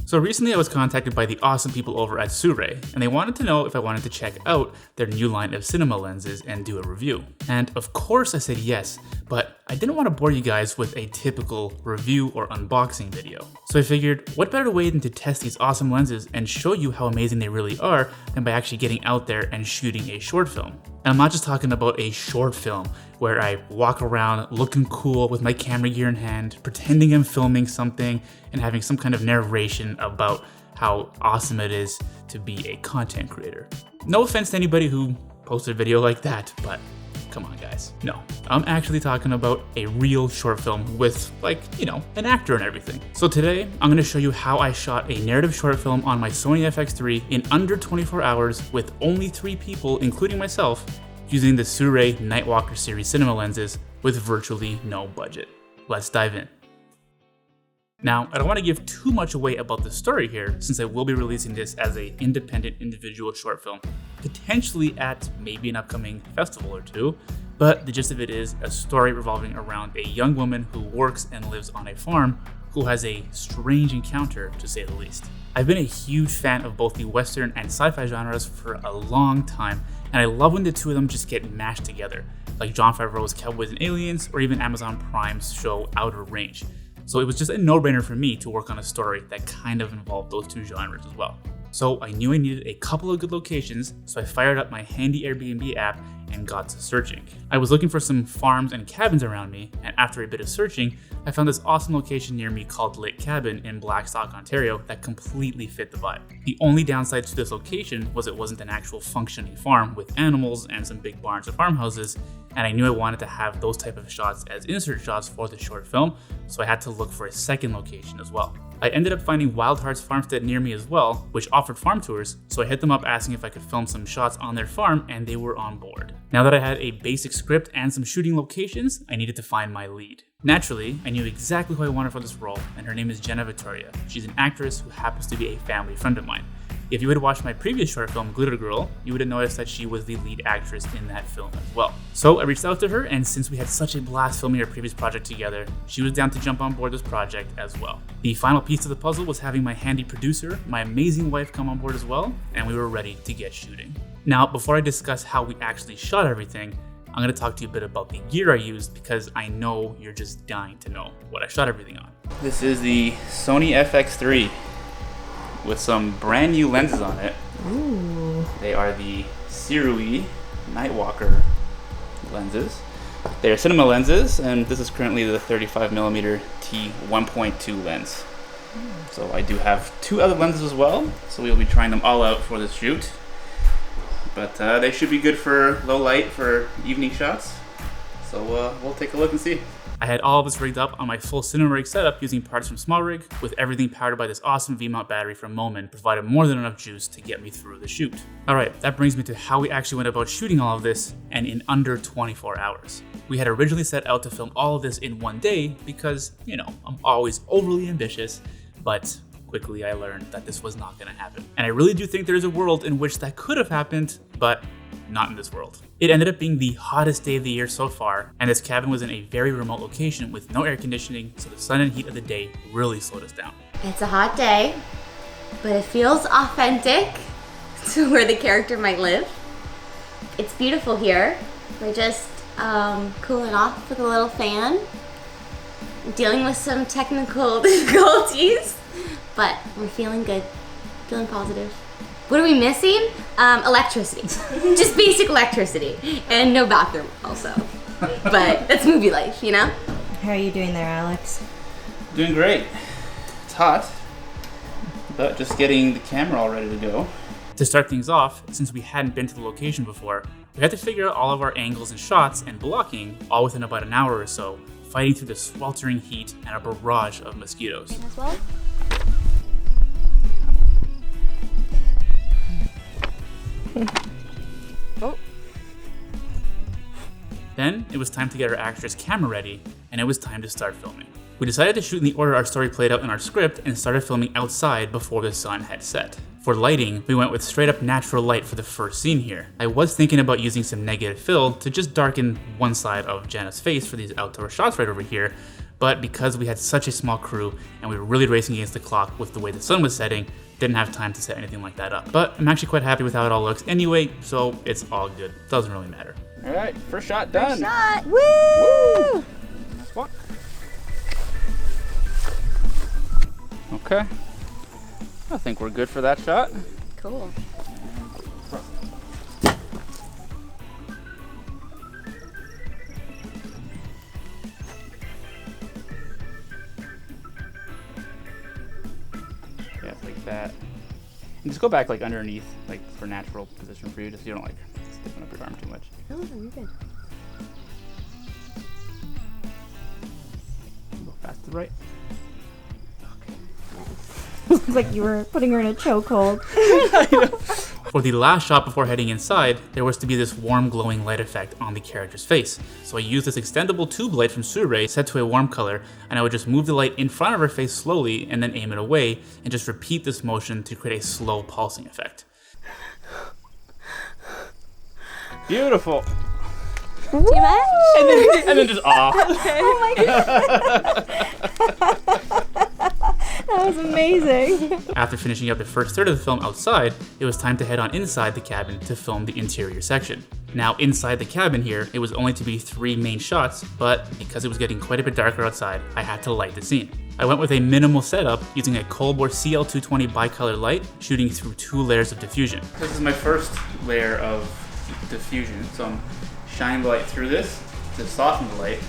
So recently I was contacted by the awesome people over at SIRUI, and they wanted to know if I wanted to check out their new line of cinema lenses and do a review. And of course I said yes, but I didn't want to bore you guys with a typical review or unboxing video. So I figured, what better way than to test these awesome lenses and show you how amazing they really are than by actually getting out there and shooting a short film. And I'm not just talking about a short film where I walk around looking cool with my camera gear in hand, pretending I'm filming something and having some kind of narration about how awesome it is to be a content creator. No offense to anybody who posted a video like that, but come on guys. No, I'm actually talking about a real short film with, like, you know, an actor and everything. So today, I'm going to show you how I shot a narrative short film on my Sony FX3 in under 24 hours with only 3 people, including myself, using the SIRUI Nightwalker series cinema lenses with virtually no budget. Let's dive in. Now, I don't want to give too much away about the story here, since I will be releasing this as an independent individual short film, potentially at maybe an upcoming festival or two, but the gist of it is a story revolving around a young woman who works and lives on a farm who has a strange encounter, to say the least. I've been a huge fan of both the Western and sci-fi genres for a long time, and I love when the two of them just get mashed together, like Jon Favreau's Cowboys and Aliens, or even Amazon Prime's show Outer Range. So it was just a no-brainer for me to work on a story that kind of involved those two genres as well. So I knew I needed a couple of good locations, so I fired up my handy Airbnb app and got to searching. I was looking for some farms and cabins around me, and after a bit of searching, I found this awesome location near me called Lake Cabin in Blackstock, Ontario that completely fit the vibe. The only downside to this location was it wasn't an actual functioning farm with animals and some big barns and farmhouses, and I knew I wanted to have those type of shots as insert shots for the short film, so I had to look for a second location as well. I ended up finding Wild Hearts Farmstead near me as well, which offered farm tours, so I hit them up asking if I could film some shots on their farm, and they were on board. Now that I had a basic script and some shooting locations, I needed to find my lead. Naturally, I knew exactly who I wanted for this role, and her name is Jenna Vittoria. She's an actress who happens to be a family friend of mine. If you had watched my previous short film, Glitter Girl, you would have noticed that she was the lead actress in that film as well. So I reached out to her, and since we had such a blast filming our previous project together, she was down to jump on board this project as well. The final piece of the puzzle was having my handy producer, my amazing wife, come on board as well, and we were ready to get shooting. Now, before I discuss how we actually shot everything, I'm going to talk to you a bit about the gear I used because I know you're just dying to know what I shot everything on. This is the Sony FX3 with some brand new lenses on it. Ooh. They are the SIRUI Nightwalker lenses. They are cinema lenses, and this is currently the 35mm T1.2 lens. So I do have 2 other lenses as well, so we'll be trying them all out for this shoot. But they should be good for low light for evening shots. So we'll take a look and see. I had all of this rigged up on my full CineRig setup using parts from SmallRig, with everything powered by this awesome V-mount battery from Moment, provided more than enough juice to get me through the shoot. Alright, that brings me to how we actually went about shooting all of this, and in under 24 hours. We had originally set out to film all of this in one day because, you know, I'm always overly ambitious, but quickly I learned that this was not going to happen. And I really do think there is a world in which that could have happened, but not in this world. It ended up being the hottest day of the year so far, and this cabin was in a very remote location with no air conditioning, so the sun and heat of the day really slowed us down. It's a hot day, but it feels authentic to where the character might live. It's beautiful here. We're just cooling off with a little fan, dealing with some technical difficulties, but we're feeling good, feeling positive. What are we missing? Electricity. Just basic electricity. And no bathroom also. But that's movie life, you know? How are you doing there, Alex? Doing great. It's hot, but just getting the camera all ready to go. To start things off, since we hadn't been to the location before, we had to figure out all of our angles and shots and blocking all within about an hour or so, fighting through the sweltering heat and a barrage of mosquitoes. As well? Oh. Then it was time to get our actress camera ready, and it was time to start filming. We decided to shoot in the order our story played out in our script and started filming outside before the sun had set. For lighting, we went with straight up natural light for the first scene here. I was thinking about using some negative fill to just darken one side of Jenna's face for these outdoor shots right over here, but because we had such a small crew and we were really racing against the clock with the way the sun was setting, didn't have time to set anything like that up. But I'm actually quite happy with how it all looks anyway, so it's all good. Doesn't really matter. All right, first shot done. First shot. Woo! Woo! Nice walk. Okay. I think we're good for that shot. Cool. Yeah, like that. And just go back like underneath, like for natural position for you, just so you don't like stiffen up your arm too much. Oh, you're good. Go fast to the right. Looks like you were putting her in a chokehold. For the last shot before heading inside, there was to be this warm glowing light effect on the character's face. So I used this extendable tube light from SIRUI set to a warm color, and I would just move the light in front of her face slowly and then aim it away, and just repeat this motion to create a slow pulsing effect. Beautiful. Too much? And then just off. Oh my god. That was amazing. After finishing up the first third of the film outside, it was time to head on inside the cabin to film the interior section. Now inside the cabin here, it was only to be 3 main shots, but because it was getting quite a bit darker outside, I had to light the scene. I went with a minimal setup using a Colbor CL220 bicolor light, shooting through 2 layers of diffusion. This is my first layer of diffusion, so I'm shining the light through this to soften the light.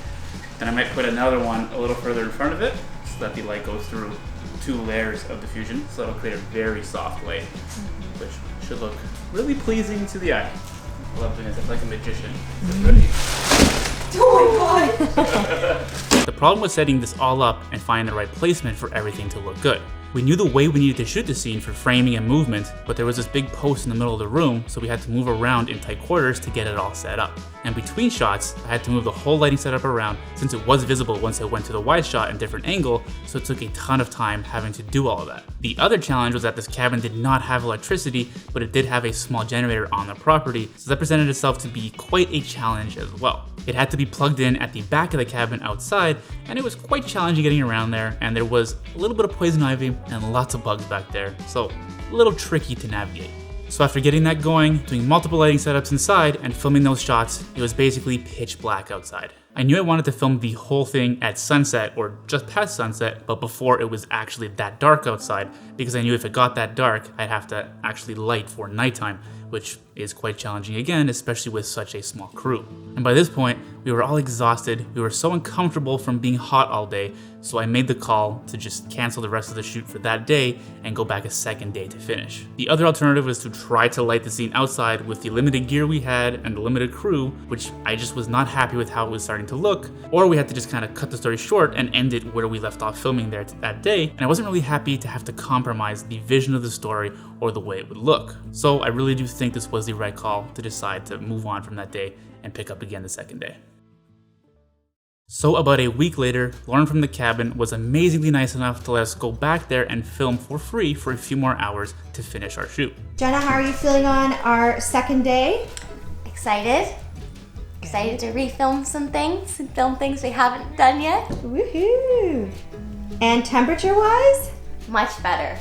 Then I might put another one a little further in front of it so that the light goes through 2 layers of diffusion, so that'll create a very soft light, which should look really pleasing to the eye. I love doing this, I'm like a magician. Ready? Oh my god. The problem was setting this all up and finding the right placement for everything to look good. We knew the way we needed to shoot the scene for framing and movement, but there was this big post in the middle of the room, so we had to move around in tight quarters to get it all set up. And between shots, I had to move the whole lighting setup around since it was visible once I went to the wide shot in different angle, so it took a ton of time having to do all of that. The other challenge was that this cabin did not have electricity, but it did have a small generator on the property, so that presented itself to be quite a challenge as well. It had to be plugged in at the back of the cabin outside, and it was quite challenging getting around there, and there was a little bit of poison ivy and lots of bugs back there, so a little tricky to navigate. So after getting that going, doing multiple lighting setups inside, and filming those shots, it was basically pitch black outside. I knew I wanted to film the whole thing at sunset or just past sunset, but before it was actually that dark outside, because I knew if it got that dark, I'd have to actually light for nighttime, which is quite challenging again, especially with such a small crew. And by this point, we were all exhausted, we were so uncomfortable from being hot all day, so I made the call to just cancel the rest of the shoot for that day and go back a second day to finish. The other alternative was to try to light the scene outside with the limited gear we had and the limited crew, which I just was not happy with how it was starting to look, or we had to just kind of cut the story short and end it where we left off filming there that day, and I wasn't really happy to have to compromise the vision of the story or the way it would look. So I really do think this was the right call to decide to move on from that day and pick up again the second day. So about a week later, Lauren from the cabin was amazingly nice enough to let us go back there and film for free for a few more hours to finish our shoot. Jenna, how are you feeling on our second day? Excited. Excited to refilm some things and film things we haven't done yet. Woohoo! And temperature-wise? Much better.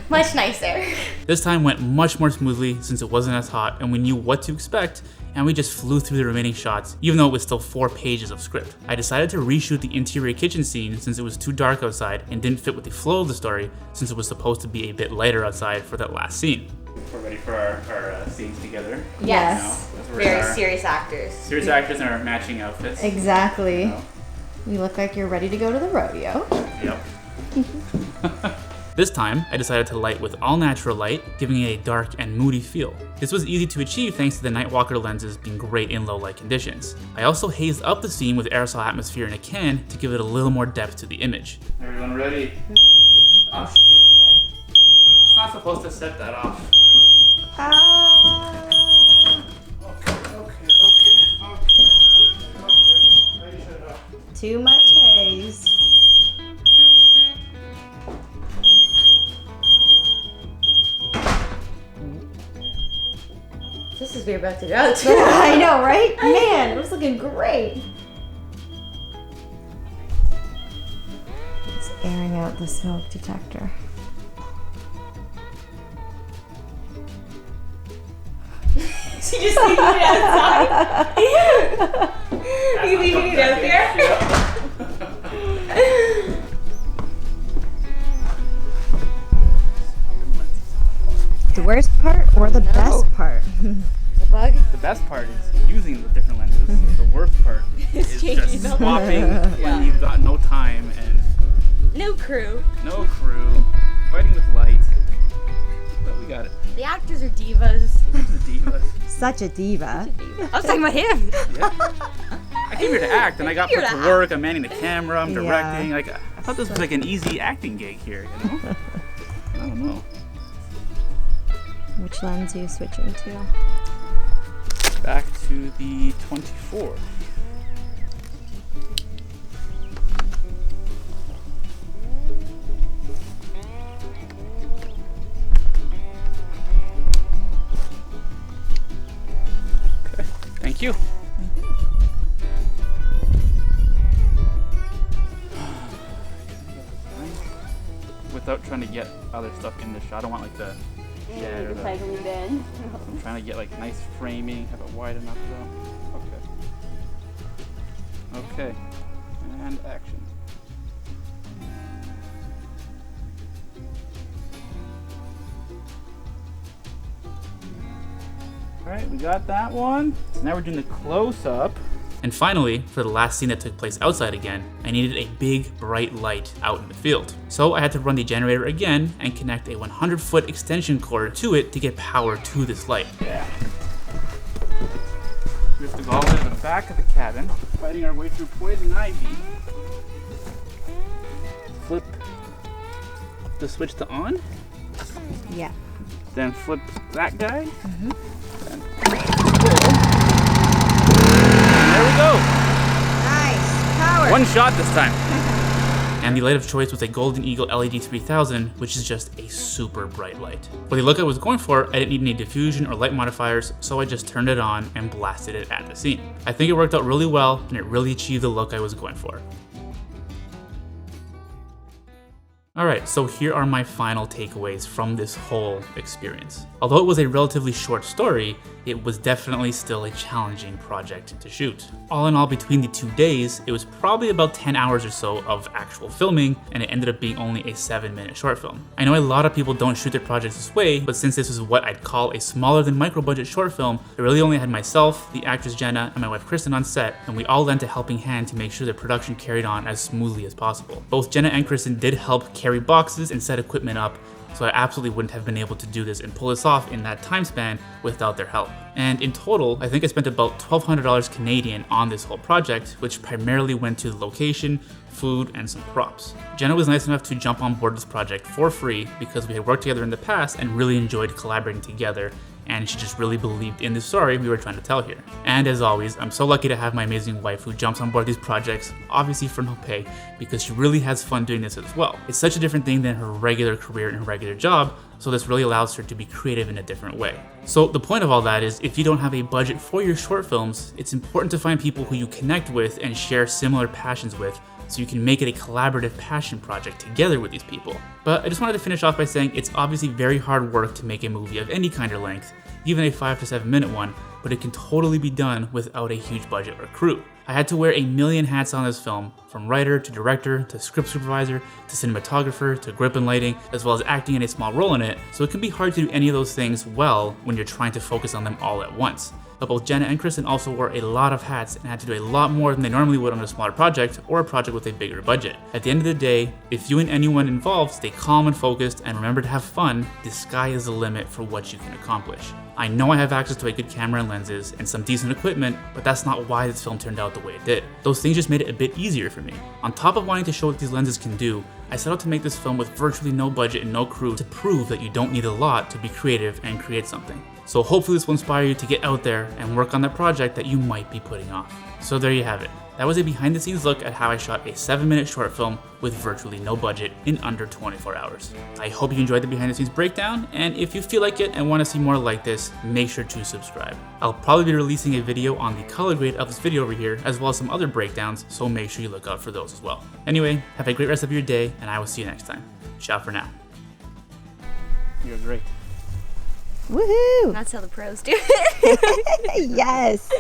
Much nicer. This time went much more smoothly since it wasn't as hot and we knew what to expect, and we just flew through the remaining shots even though it was still 4 pages of script. I decided to reshoot the interior kitchen scene since it was too dark outside and didn't fit with the flow of the story since it was supposed to be a bit lighter outside for that last scene. We're ready for our scenes together. Yes. You know, Very serious actors. Serious actors in our matching outfits. Exactly. You know. You look like you're ready to go to the rodeo. Yep. This time, I decided to light with all natural light, giving it a dark and moody feel. This was easy to achieve thanks to the Nightwalker lenses being great in low light conditions. I also hazed up the scene with aerosol atmosphere in a can to give it a little more depth to the image. Everyone ready? Oh shit. It's not supposed to set that off. Okay. Too much haze. Just as we were about to go. I know, right? Man, it was looking great. airing out the smoke detector. She just leaving it outside. You leaving it out there? The worst part or the best part? The bug? The best part is using the different lenses. The worst part is changing just them. swapping when you've got no time and No crew. no crew, fighting with light. But we got it. The actors are divas. The divas. Such a diva. I was talking about him. Yeah. I came here to act, and I got Here put to to act. work. I'm manning the camera. I'm Yeah. directing. Like I thought this was like an easy acting gig here. You know? I don't know. Which lens are you switching to? Back to the 24. Okay, thank you. Without trying to get other stuff in the shot, I don't want like the shed or the. in. I'm trying to get like nice framing, have it wide enough though. Okay. Okay. And action. Alright, we got that one. So now we're doing the close-up. And finally, for the last scene that took place outside again, I needed a big, bright light out in the field. So I had to run the generator again and connect a 100-foot extension cord to it to get power to this light. Yeah. We have to go all the way to the back of the cabin, fighting our way through poison ivy. Flip the switch to on, Yeah. then flip that guy. Then pull. And there we go. Nice. Power. One shot this time. And the light of choice was a Golden Eagle LED 3000, which is just a super bright light. For the look I was going for, I didn't need any diffusion or light modifiers, so I just turned it on and blasted it at the scene. I think it worked out really well, and it really achieved the look I was going for. Alright, so here are my final takeaways from this whole experience. Although it was a relatively short story, it was definitely still a challenging project to shoot. All in all, between the 2 days, it was probably about 10 hours or so of actual filming, and it ended up being only a 7-minute short film. I know a lot of people don't shoot their projects this way, but since this was what I'd call a smaller than micro budget short film, I really only had myself, the actress Jenna, and my wife Kristen on set, and we all lent a helping hand to make sure the production carried on as smoothly as possible. Both Jenna and Kristen did help carry boxes and set equipment up, so I absolutely wouldn't have been able to do this and pull this off in that time span without their help. And in total, I think I spent about $1,200 Canadian on this whole project, which primarily went to the location, food, and some props. Jenna was nice enough to jump on board this project for free because we had worked together in the past and really enjoyed collaborating together, and she just really believed in the story we were trying to tell here. And as always, I'm so lucky to have my amazing wife who jumps on board these projects, obviously for no pay, because she really has fun doing this as well. It's such a different thing than her regular career and her regular job, so this really allows her to be creative in a different way. So the point of all that is, if you don't have a budget for your short films, it's important to find people who you connect with and share similar passions with, so you can make it a collaborative passion project together with these people. But I just wanted to finish off by saying it's obviously very hard work to make a movie of any kind or length, even a 5 to 7 minute one, but it can totally be done without a huge budget or crew. I had to wear a million hats on this film, from writer to director to script supervisor to cinematographer to grip and lighting, as well as acting in a small role in it, so it can be hard to do any of those things well when you're trying to focus on them all at once. But both Jenna and Kristen also wore a lot of hats and had to do a lot more than they normally would on a smaller project or a project with a bigger budget. At the end of the day, if you and anyone involved stay calm and focused and remember to have fun, the sky is the limit for what you can accomplish. I know I have access to a good camera and lenses and some decent equipment, but that's not why this film turned out the way it did. Those things just made it a bit easier for me. On top of wanting to show what these lenses can do, I set out to make this film with virtually no budget and no crew to prove that you don't need a lot to be creative and create something. So hopefully this will inspire you to get out there and work on that project that you might be putting off. So there you have it. That was a behind the scenes look at how I shot a 7-minute short film with virtually no budget in under 24 hours. I hope you enjoyed the behind the scenes breakdown, and if you feel like it and want to see more like this, make sure to subscribe. I'll probably be releasing a video on the color grade of this video over here, as well as some other breakdowns, so make sure you look out for those as well. Anyway, have a great rest of your day, and I will see you next time. Ciao for now. You're great. Woohoo! That's how the pros do it. Yes.